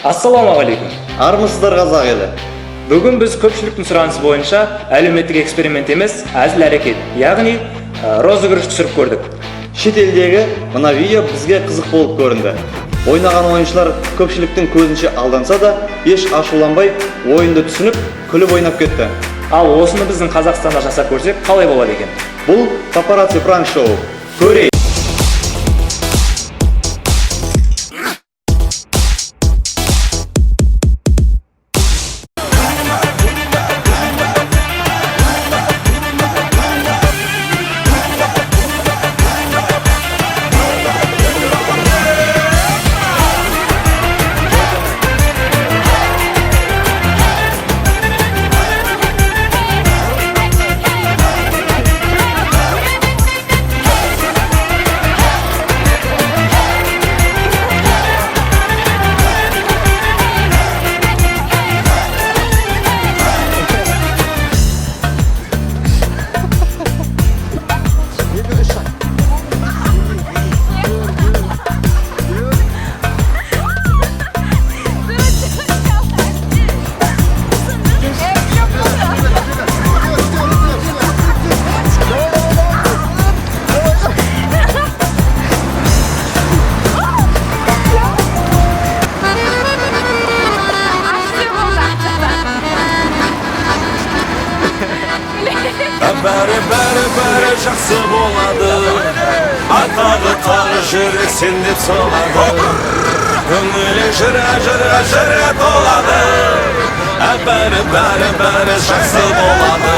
Ассалаумағалейкум. Армысыздар қазақ елі. Бүгін біз көпшіліктің сұранысы бойынша әлеуметтік эксперимент емес, әзіл әрекет, яғни розыгрыш түсіріп көрдік. Шет елдегі мына видео бізге қызық болып көрінді. Ойнаған ойыншылар көпшіліктің көзінше алданса да, еш ашуланбай, ойынды түсініп, күліп ойнап кетті. Ал осыны біздің Қазақстанда жасап көрсек, қалай болады екен? Бұл папарацци пранк шоу. Көрейік. Бәрі жақсы болады, атағы тағы жүрек сен деп соғады. Көңілі жыра толады, бәрі жақсы болады.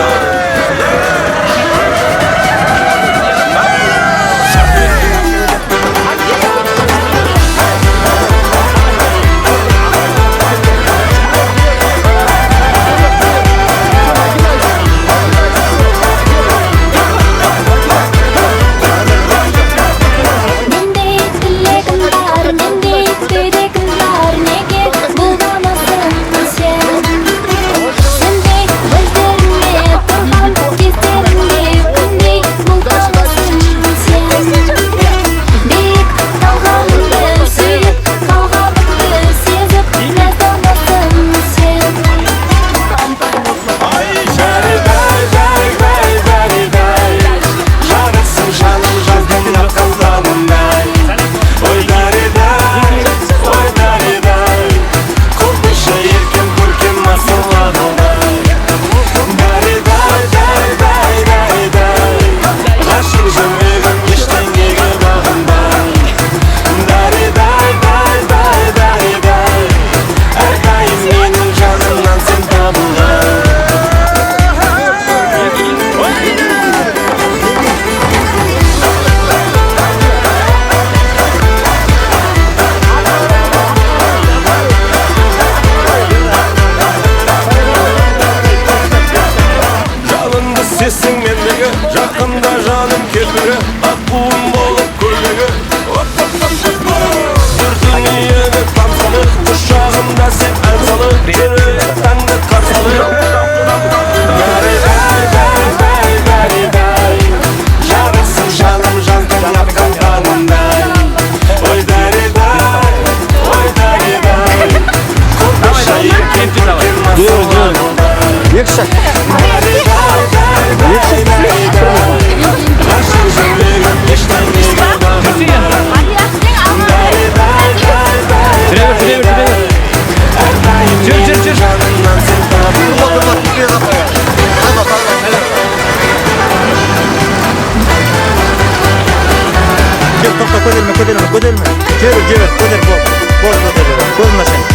Сесің мендегі, жақында жаным кетігі, ақ буын болып көлдегі. Бір дүниені тамсаны, құшағымда сен ән салы, жүрек әнді қарсалы. Бәрі, жарысың жаным жаздан атқан қанымдай. Ой дәре-дай, қорқыша еркен көрген масылардай. Көтерме. Жібер, көтер, көзін ашайын.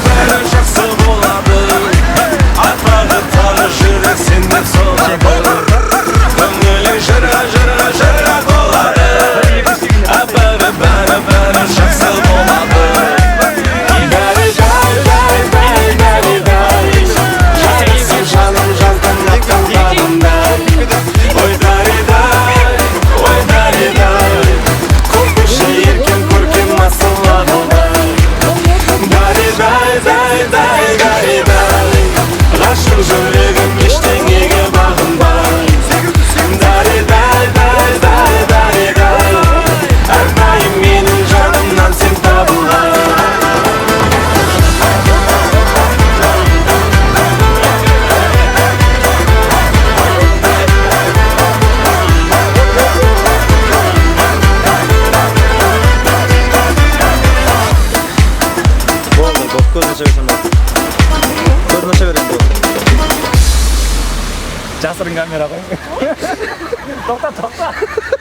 Бәрі жақсы болады, атағы тағы жүрек сен деп соғады. Көңілі жыра толады, бәрі жақсы болады. Жарысың жаным жаздан атқан қанымдай. Ой дәре-дай, жасырын камера ғой. Тоқта.